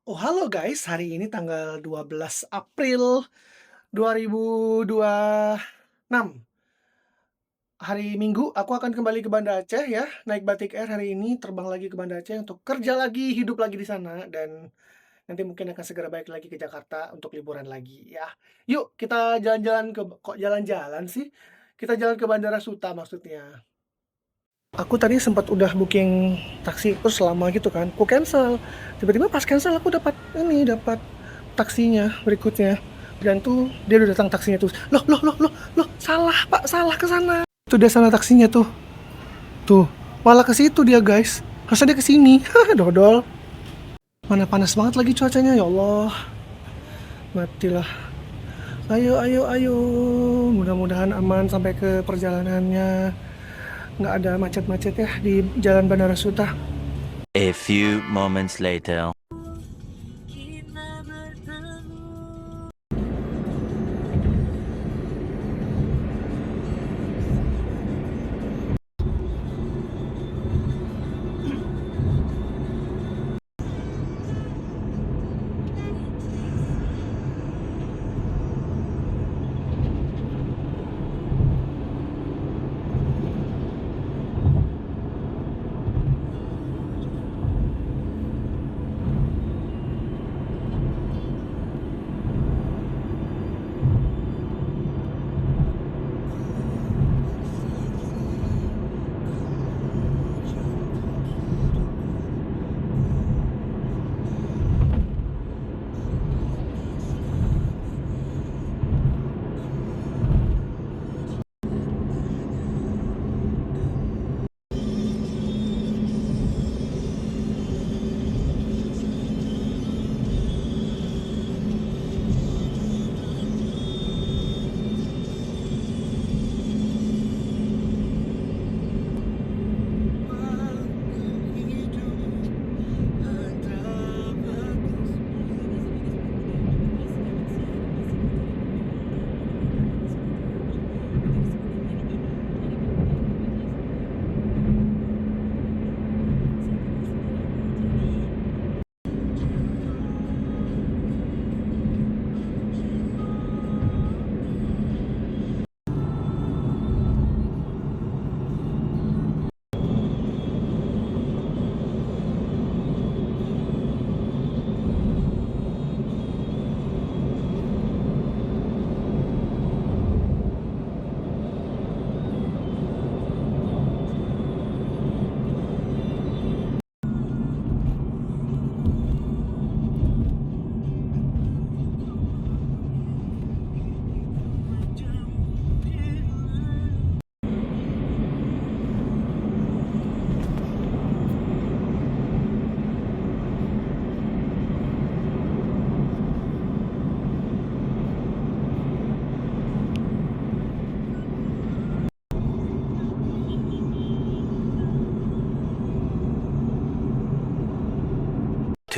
Oh, halo guys, hari ini tanggal 12 April 2026. Hari Minggu, aku akan kembali ke Banda Aceh ya, naik Batik Air hari ini, terbang lagi ke Banda Aceh untuk kerja lagi, hidup lagi di sana, dan nanti mungkin akan segera balik lagi ke Jakarta untuk liburan lagi ya. Yuk, kita jalan-jalan ke, kok jalan-jalan sih? Kita jalan ke Bandara Suta maksudnya. Aku tadi sempat udah booking taksi terus lama gitu kan, aku cancel. Tiba-tiba pas cancel aku dapat taksinya berikutnya. Dan tuh dia udah datang taksinya tuh. Loh, salah Pak, salah ke sana. Itu dia sana taksinya tuh. Tuh, malah ke situ dia guys. Harusnya dia ke sini. Dodol. Mana panas banget lagi cuacanya ya Allah. Matilah. Ayo. Mudah-mudahan aman sampai ke perjalanannya. Nggak ada macet-macet ya di Jalan Bandara Suta. A few moments later.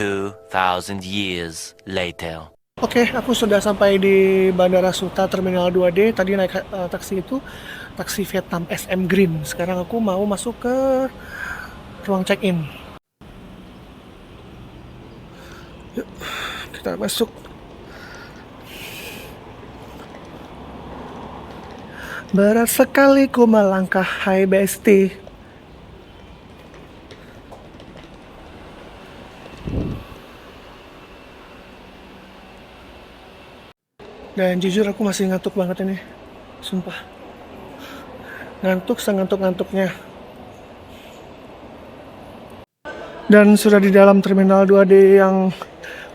2,000 years later. Oke, aku sudah sampai di Bandara Suta Terminal 2D. Tadi naik taksi itu, taksi Vietnam SM Green. Sekarang aku mau masuk ke ruang check-in. Yuk, kita masuk. Berat sekali ku melangkah, hai bestie. Dan jujur aku masih ngantuk banget ini. Sumpah. Ngantuk sengantuk-ngantuknya. Dan sudah di dalam Terminal 2D yang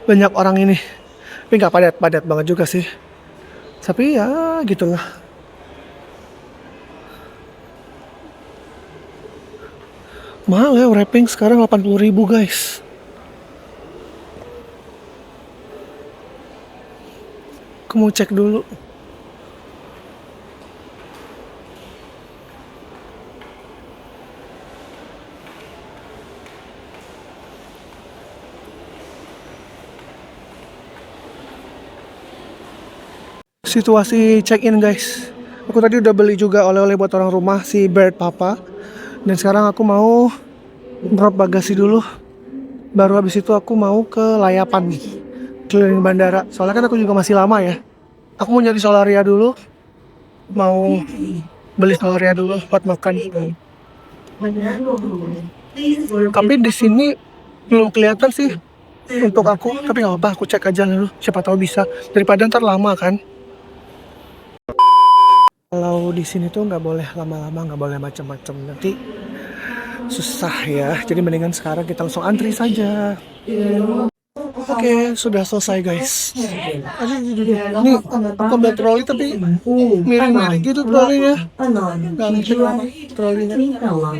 banyak orang ini. Tapi nggak padat-padat banget juga sih. Tapi ya gitulah. Mahal ya wrapping sekarang 80.000 guys. Aku mau cek dulu. Situasi check-in guys. Aku tadi udah beli juga oleh-oleh buat orang rumah si Bird Papa. Dan sekarang aku mau drop bagasi dulu. baru habis itu aku mau ke layapan keliling bandara. Soalnya kan aku juga masih lama ya. Aku mau nyari Solaria dulu, mau beli Solaria dulu buat makan. Tapi di sini belum kelihatan sih untuk aku, tapi nggak apa-apa, aku cek aja dulu, siapa tahu bisa, daripada ntar lama kan. Kalau di sini tuh nggak boleh lama-lama, nggak boleh macam-macam, nanti susah ya. Jadi mendingan sekarang kita langsung antri saja. Oke, sudah selesai guys. Ini bukan troli tapi miring-miring gitu trolinya. Nggak ngerti kenapa trolinya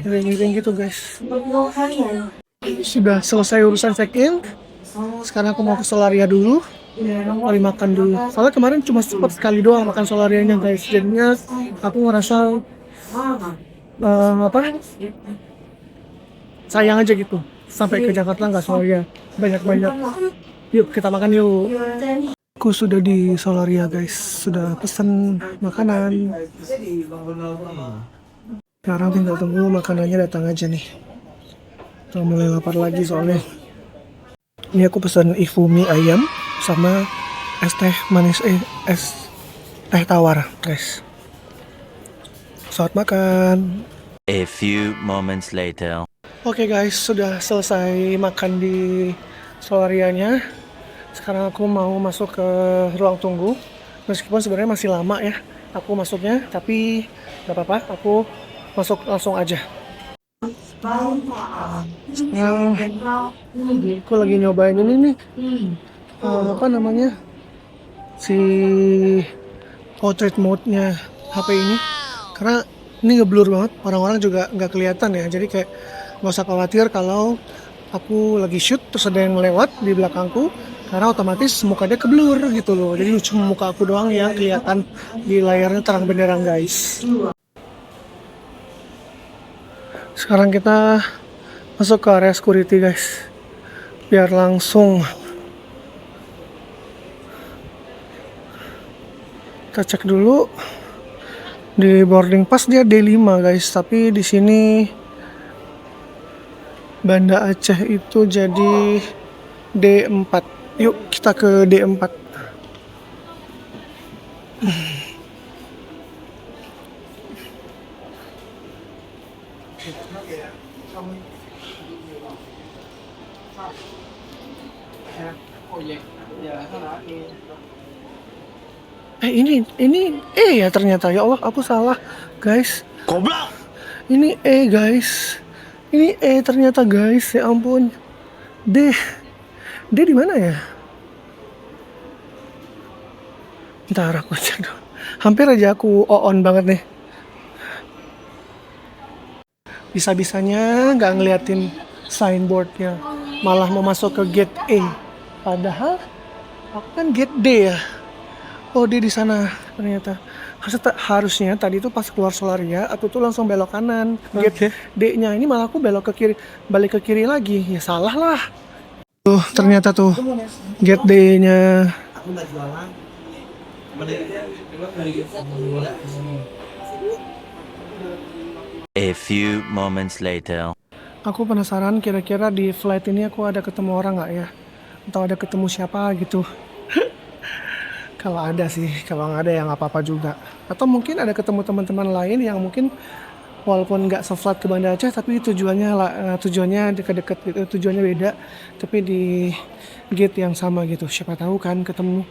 miring-miring gitu guys. Sudah selesai urusan check-in. Sekarang aku mau ke Solaria dulu. Mari makan dulu. Soalnya kemarin cuma sempat sekali doang makan Solarianya guys. Jadinya aku ngerasa apa? Sayang aja gitu. Sampai ke Jakarta nggak Solaria banyak-banyak. Yuk kita makan yuk. Aku sudah di Solaria guys. Sudah pesan makanan. Sekarang tinggal tunggu makanannya datang aja nih. Udah mulai lapar lagi soalnya. Ini aku pesan ifumi ayam sama es teh manis, es teh tawar guys. Selamat makan. A few moments later. Oke guys, sudah selesai makan di Solarianya. Sekarang aku mau masuk ke ruang tunggu. Meskipun sebenarnya masih lama ya aku masuknya, tapi gak apa-apa, aku masuk langsung aja. Aku lagi nyobain ini nih, apa namanya, si portrait mode-nya HP ini. Karena ini ngeblur banget, orang-orang juga nggak kelihatan ya. Jadi kayak nggak usah khawatir kalau aku lagi shoot terus ada yang lewat di belakangku, karena otomatis mukanya keblur gitu loh. Jadi cuma muka aku doang yang kelihatan di layarnya terang benderang guys. Sekarang kita masuk ke area security guys, biar langsung kita cek dulu. Di boarding pass dia D5 guys, tapi di sini Banda Aceh itu jadi D4. Yuk kita ke D4. Ini ya ternyata, ya Allah aku salah guys. Goblok. Ini guys. Ini ternyata guys, ya ampun. D di mana ya? Ntar aku cek dulu. Hampir aja aku on banget nih. Bisa-bisanya nggak ngeliatin signboardnya, malah mau masuk ke gate A. Padahal aku kan gate D ya. Oh dia di sana ternyata. Harusnya tadi tuh pas keluar Solaria aku tuh langsung belok kanan. Gate D-nya ini malah aku belok ke kiri, balik ke kiri lagi. Ya salah lah. Tuh ternyata tuh gate D-nya. A few moments later. Aku penasaran kira-kira di flight ini aku ada ketemu orang nggak ya? Atau ada ketemu siapa gitu? Kalau ada sih, kalau nggak ada ya nggak apa-apa juga. Atau mungkin ada ketemu teman-teman lain yang mungkin walaupun nggak se-flight ke Banda Aceh, tapi tujuannya dekat-dekat gitu, tujuannya beda, tapi di gate yang sama gitu. Siapa tahu kan ketemu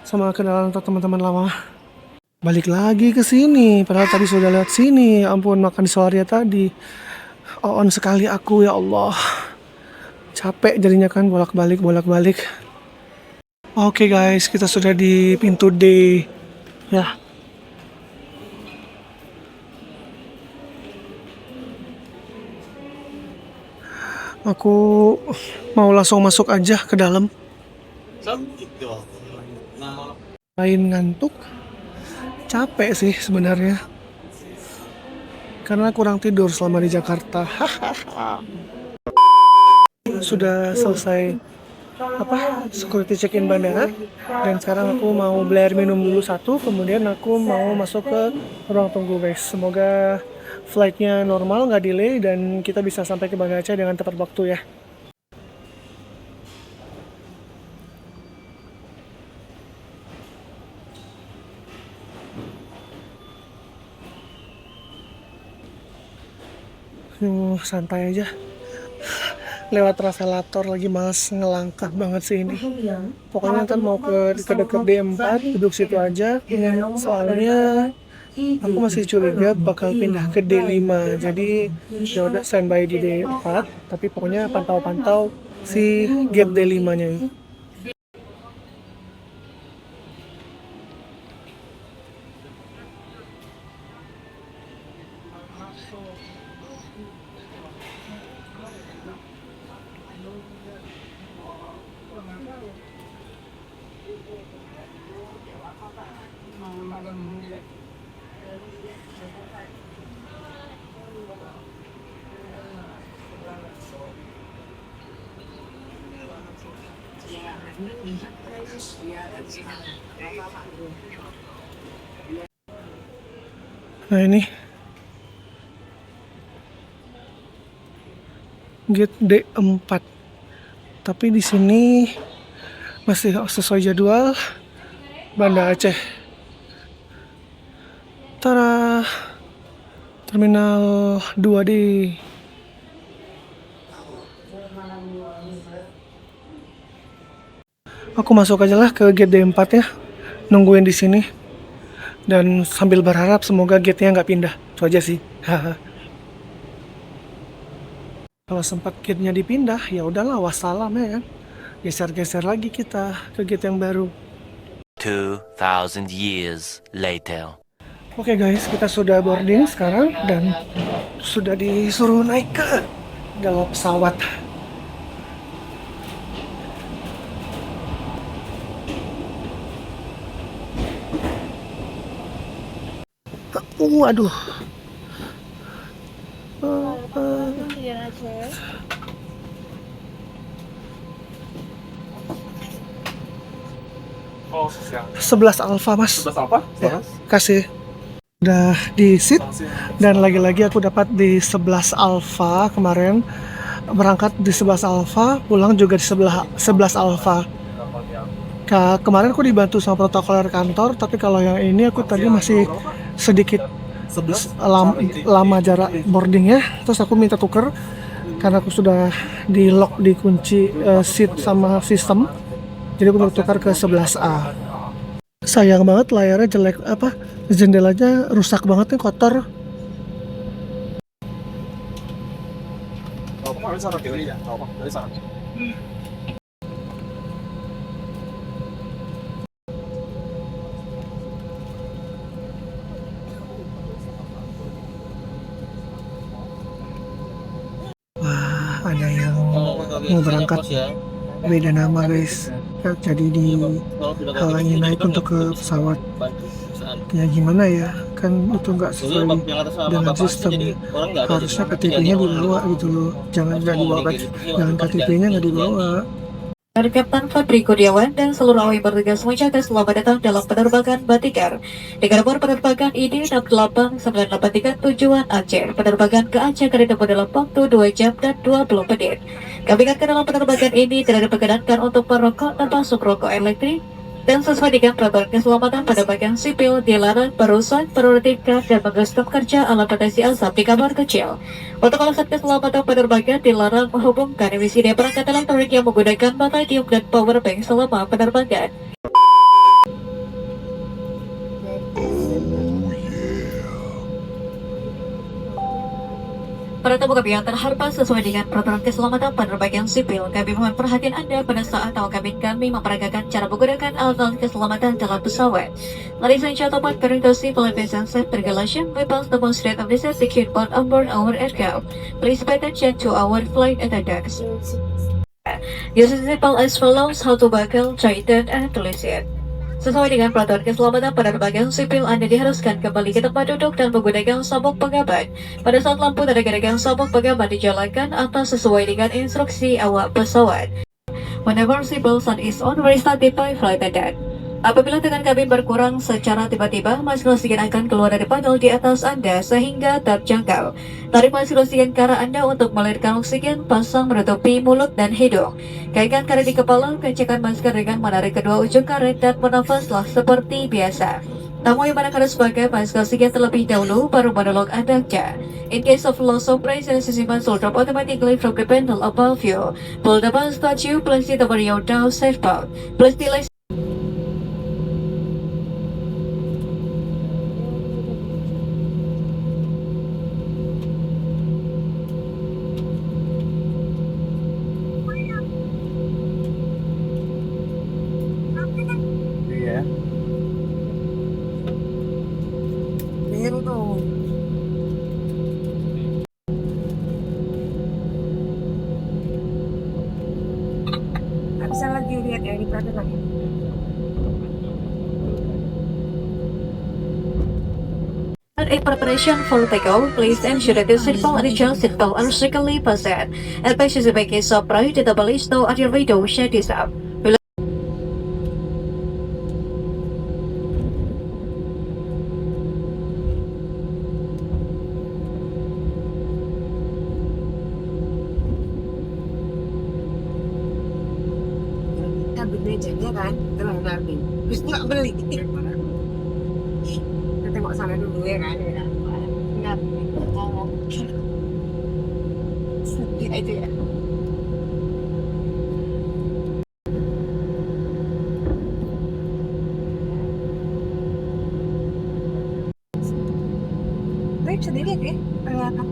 sama kenalan atau teman-teman lama. Balik lagi ke sini, padahal tadi sudah lewat sini. Ya ampun, makan di Solaria tadi. On sekali aku, ya Allah. Capek jadinya kan bolak-balik. Oke guys, kita sudah di pintu D. Ya. Aku mau langsung masuk aja ke dalam. Lain ngantuk. Capek sih sebenarnya. Karena kurang tidur selama di Jakarta. Sudah selesai security check-in bandara, dan sekarang aku mau beli air minum dulu satu, kemudian aku mau masuk ke ruang tunggu guys. Semoga flightnya normal, nggak delay, dan kita bisa sampai ke Banda Aceh dengan tepat waktu ya. Santai aja. Lewat Raselator lagi males ngelangkah banget sih ini. Pokoknya ntar mau ke deket-deket D4, duduk situ aja. Soalnya aku masih curiga bakal pindah ke D5. Jadi ya udah standby di D4, tapi pokoknya pantau-pantau si gap D5-nya ini. Nah ini gate D4. Tapi di sini masih sesuai jadwal Banda Aceh. Tara Terminal 2D. Aku masuk aja lah ke gate D4 ya. Nungguin di sini. Dan sambil berharap semoga gate-nya nggak pindah. Itu aja sih. Kalau sempat gate-nya dipindah, ya udahlah wassalam ya kan. Geser-geser lagi kita ke gate yang baru. 2,000 years later. Oke guys, kita sudah boarding sekarang dan sudah disuruh naik ke dalam pesawat. Aduh. Oh, siang. 11 Alfa mas. 11 Alfa? Ya, kasih. Udah di seat dan lagi-lagi aku dapat di 11 Alfa kemarin. Berangkat di 11 Alfa, pulang juga di 11 Alfa. Kemarin aku dibantu sama protokoler kantor, tapi kalau yang ini aku tadi masih sedikit lama jarak boardingnya. Terus aku minta tuker karena aku sudah di lock, dikunci seat sama sistem. Jadi aku mau tukar ke 11A. Sayang banget layarnya jelek, jendelanya rusak banget nih, kotor. Wah, ada yang mau berangkat beda nama guys. Jadi dihalangi naik untuk ke pesawat. Ya gimana ya, kan itu nggak sesuai dengan sistem. Harusnya KTP-nya dibawa gitu loh. Jangan KTP-nya nggak dibawa. Dari Kapten Fadri Kurniawan dan seluruh awak yang bertugas mengucapkan selamat datang dalam penerbangan Batik Air. Dengan nomor penerbangan ID 68983 tujuan Aceh. Penerbangan ke Aceh akan ditempuh dalam waktu 2 jam dan 20 menit. Kami ingatkan dalam penerbangan ini tidak diperkenankan untuk merokok termasuk rokok elektrik. Dan sesuai dengan peraturan keselamatan pada bagian sipil, dilarang merusak, menertibkan, dan menggestop kerja alat deteksi asap di kamar kecil. Untuk alasan keselamatan penerbangan, dilarang menghubungkan emisi dari perangkat elektronik yang menggunakan baterium dan power bank selama penerbangan. Para tamu kami yang terhormat, sesuai dengan peraturan keselamatan penerbangan sipil, kami mohon perhatian Anda pada saat awak kabin kami memperagakan cara menggunakan alat-alat keselamatan dalam pesawat. Ladies and gentlemen, courtesy television safe regulation, we pass the most rate of the safety kit on board our aircraft. Please pay attention to our flight attendants. Use simple as follows: how to buckle, tighten, and release it. Sesuai dengan peraturan keselamatan penerbangan sipil, Anda diharuskan kembali ke tempat duduk dan menggunakan sabuk pengaman pada saat lampu tanda gerakan sabuk pengaman dijalankan atau sesuai dengan instruksi awak pesawat. Whenever seatbelt sign is on, restart by flight attendant. Apabila tegangan kabin berkurang secara tiba-tiba, masker oksigen akan keluar dari panel di atas Anda sehingga terjangkau. Tarik masker oksigen ke arah Anda untuk melahirkan oksigen, pasang menutupi mulut dan hidung. Kaitkan karet di kepala, kencangkan masker dengan menarik kedua ujung karet dan bernafaslah seperti biasa. Tamu yang mana harus pakai masker terlebih dahulu baru monolog Anda. In case of loss of presence, simpan will drop automatically from the panel above you. Pull the bus statue, place it over your down safe bound. Please delay. Iya. Biru tuh. Nggak bisa lagi lihat ya di perhatian lagi. In preparation for takeoff, please ensure that your seatbelt and adjust seatbelt are strictly fastened. And please use the baggage upright to the balance door at your window. Check this out. Kita beli mejanya kan, telah nanti. Terus nggak beli. Kita tengok sana dulu ya kan. Nggak ngomong. Sedih aja ya. Tapi bisa dilihat ya, kelihatan.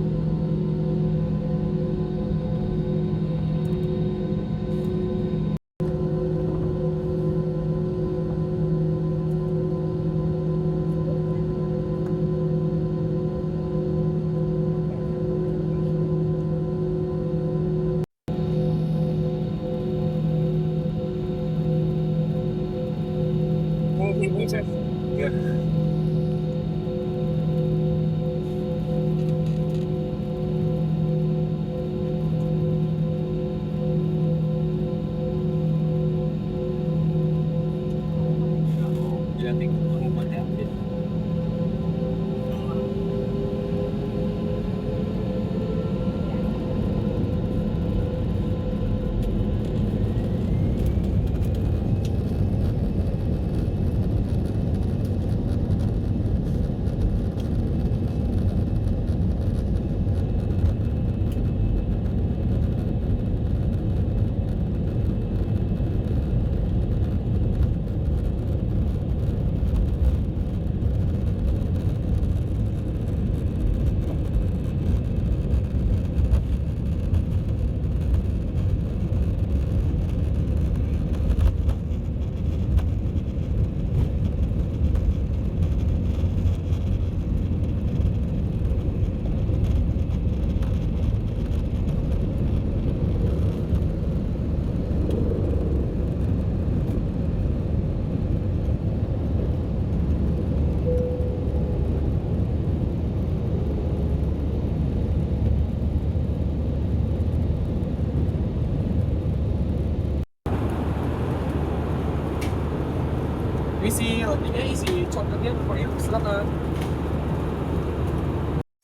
Isi rotinya, isi coklatnya pokoknya silakan.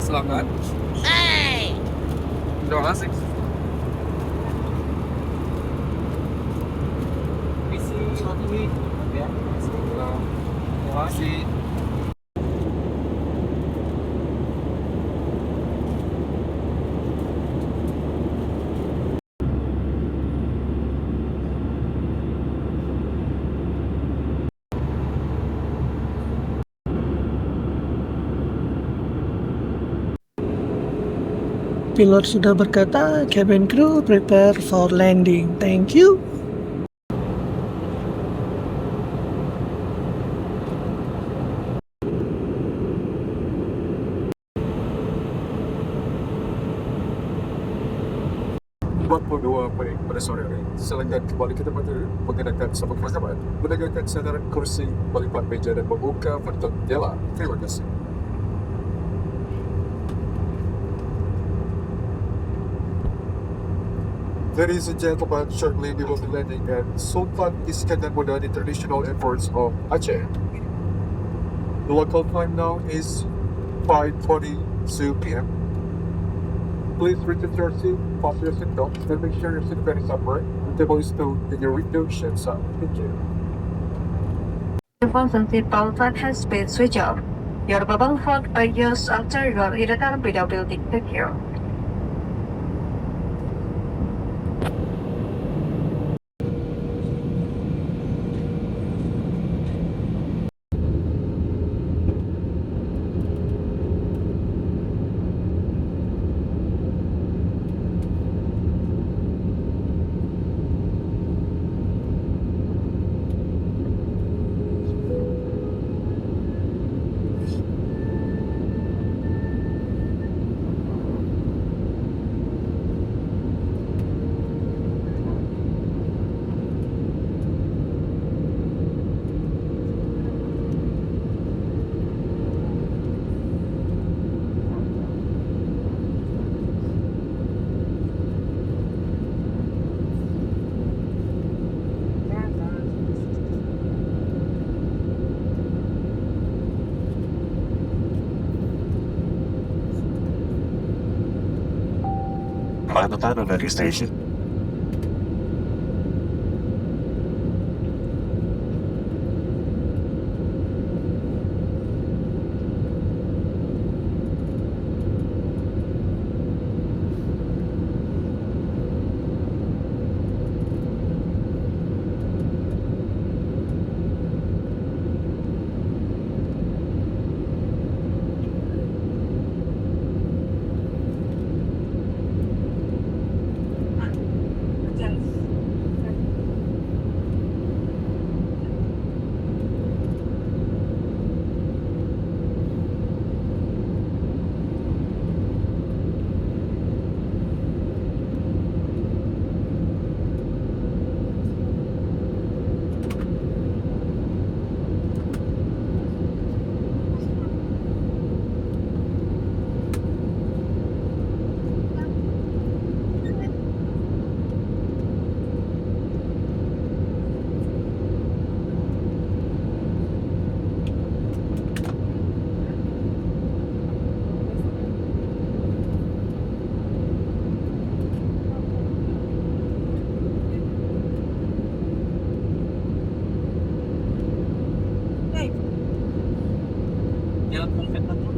Silakan. Terima kasih. Isi roti ya. Terima kasih. Pilot sudah berkata, cabin crew prepare for landing. Thank you. Pada sore hari, silakan kembali ke tempat duduk, mengenakan sabuk pengaman, menegakkan sandaran kursi, melipat meja dan membuka kartu jendela. Terima kasih. Ladies and gentlemen, shortly we will be landing at Sultan Iskandar Muda International Airport of Aceh. The local time now is 5:42 p.m. Please return to your seat, fasten your seatbelt, and make sure your seatbelt is upright. The table is still in your window shades up. Thank you. Fasten seatbelt sign has been switched off. Your mobile phone are used after you are in the car without building. Thank you. Makatapano na station. Jalan pulpen na to.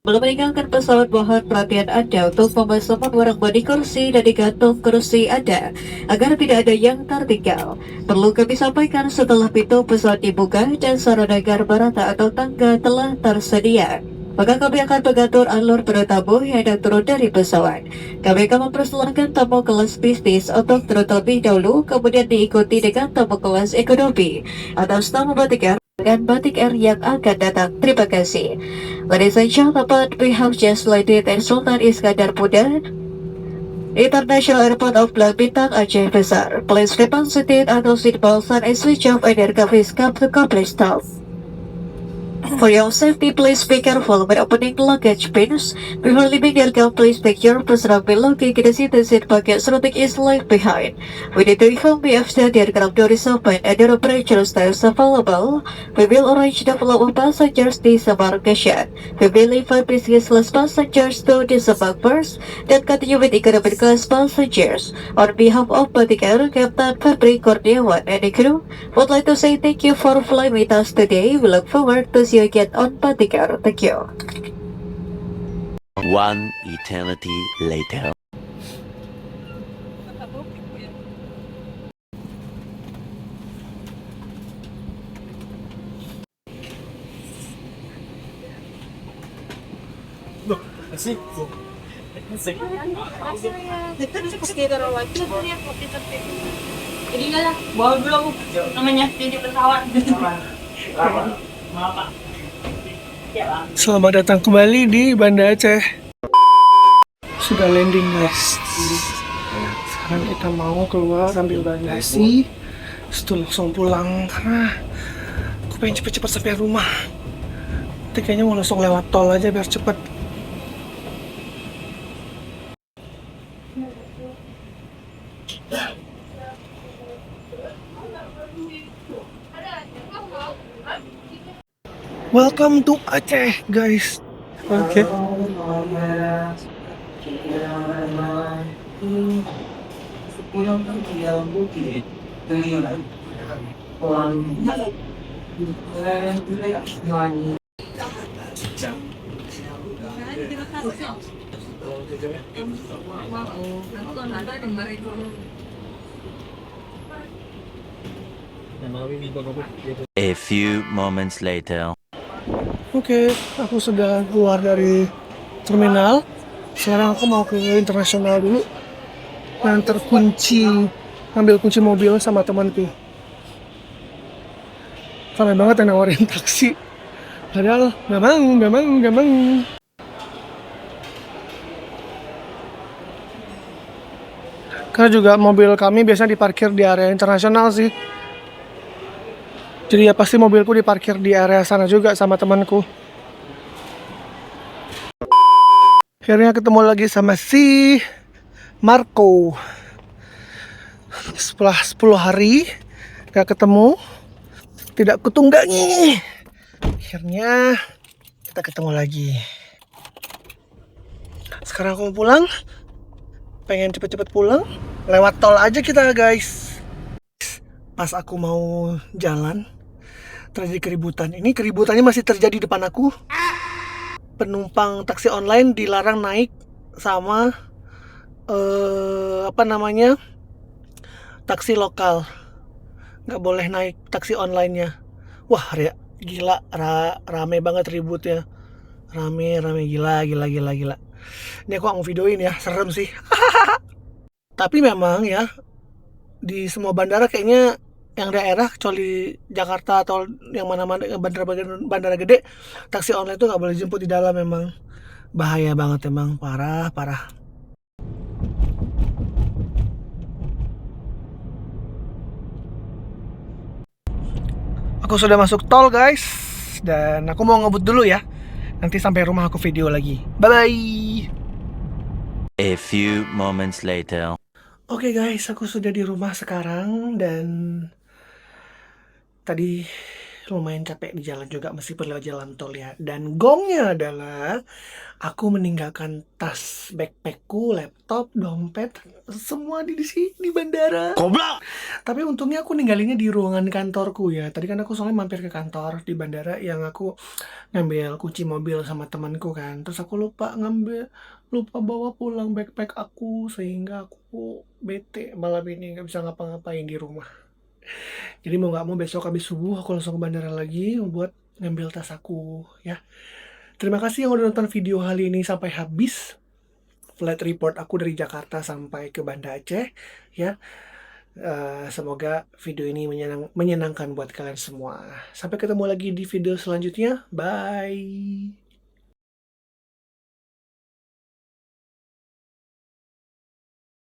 Belum meninggalkan pesawat, mohon perhatian Anda untuk memasang barang bodi kursi dan digantung kursi Anda agar tidak ada yang tertinggal. Perlu kami sampaikan, setelah pintu pesawat dibuka dan sarana garba rata atau tangga telah tersedia, maka kami akan mengatur alur para tamu yang hendak turun dari pesawat. Kami akan mempersilahkan tamu kelas bisnis untuk turun terlebih dahulu, kemudian diikuti dengan tamu kelas ekonomi. Atas nama Batik Air dan Batik Air yang akan datang, terima kasih. Ladies and gentlemen, we have just landed at Sultan Iskandar Muda International Airport of Blang Bintang, Aceh Besar. Please remain seated until seatbelt sign is switched off and aircraft is come to complete stop. For your safety, please be careful when opening luggage bins. Before leaving the aircraft, please pack your personal belongings in the seat pocket so nothing is left behind. We need to inform you after the aircraft door is open and the operational staff is available. We will arrange the flow of passengers disembarkation. We will invite business class passengers to disembark first, then continue with economic class passengers. On behalf of Batik Air, Captain Febri Kurniawan and the crew would like to say thank you for flying with us today. We look forward to see you again on Batik Air. Thank you. One eternity later. Jadi enggak lah, bawa dulu aku namanya jadi pesawat. Maaf Pak. Ya Bang. Selamat datang kembali di Banda Aceh. Sudah landing guys. Sekarang kita mau keluar ambil bagasi. Setelah langsung pulang karena aku pengen cepet-cepet sampai rumah. Nanti kayaknya mau langsung lewat tol aja biar cepet. Welcome to Aceh, guys. Oke. A few moments later. Oke, aku sudah keluar dari terminal. Sekarang aku mau ke internasional dulu. Dan terkunci, ambil kunci mobil sama temanku. Ramai banget yang nawarin taksi. Padahal nggak mau. Karena juga mobil kami biasanya diparkir di area internasional sih. Jadi ya pasti mobilku diparkir di area sana juga sama temanku. Akhirnya ketemu lagi sama si Marco. Setelah 10 hari gak ketemu, tidak kutunggangi. Akhirnya kita ketemu lagi. Sekarang aku mau pulang. Pengen cepet-cepet pulang. Lewat tol aja kita guys. Pas aku mau jalan, terjadi keributan. Ini keributannya masih terjadi di depan aku. Penumpang taksi online dilarang naik sama taksi lokal. Nggak boleh naik taksi online-nya. Wah, gila, rame banget ributnya. Rame, gila. Ini aku mau videoin ya, serem sih. Tapi memang ya, di semua bandara kayaknya yang daerah kecuali Jakarta atau yang mana-mana bandara gede, taksi online itu nggak boleh jemput di dalam. Memang bahaya banget, emang parah. Aku sudah masuk tol guys, dan aku mau ngebut dulu ya. Nanti sampai rumah aku video lagi. Bye bye. A few moments later. Oke guys, aku sudah di rumah sekarang dan tadi lumayan capek di jalan juga meskipun lewat jalan tol ya. Dan gongnya adalah aku meninggalkan tas, backpackku, laptop, dompet, semua di sini di bandara. Goblok. Tapi untungnya aku ninggalinnya di ruangan kantorku ya. Tadi kan aku soalnya mampir ke kantor di bandara yang aku ngambil kunci mobil sama temanku kan. Terus aku lupa bawa pulang backpack aku sehingga aku bete malam ini nggak bisa ngapa-ngapain di rumah. Jadi mau nggak mau besok habis subuh aku langsung ke bandara lagi buat ngambil tas aku ya. Terima kasih yang udah nonton video kali ini sampai habis. Flight report aku dari Jakarta sampai ke Banda Aceh ya. Semoga video ini menyenangkan buat kalian semua. Sampai ketemu lagi di video selanjutnya. Bye.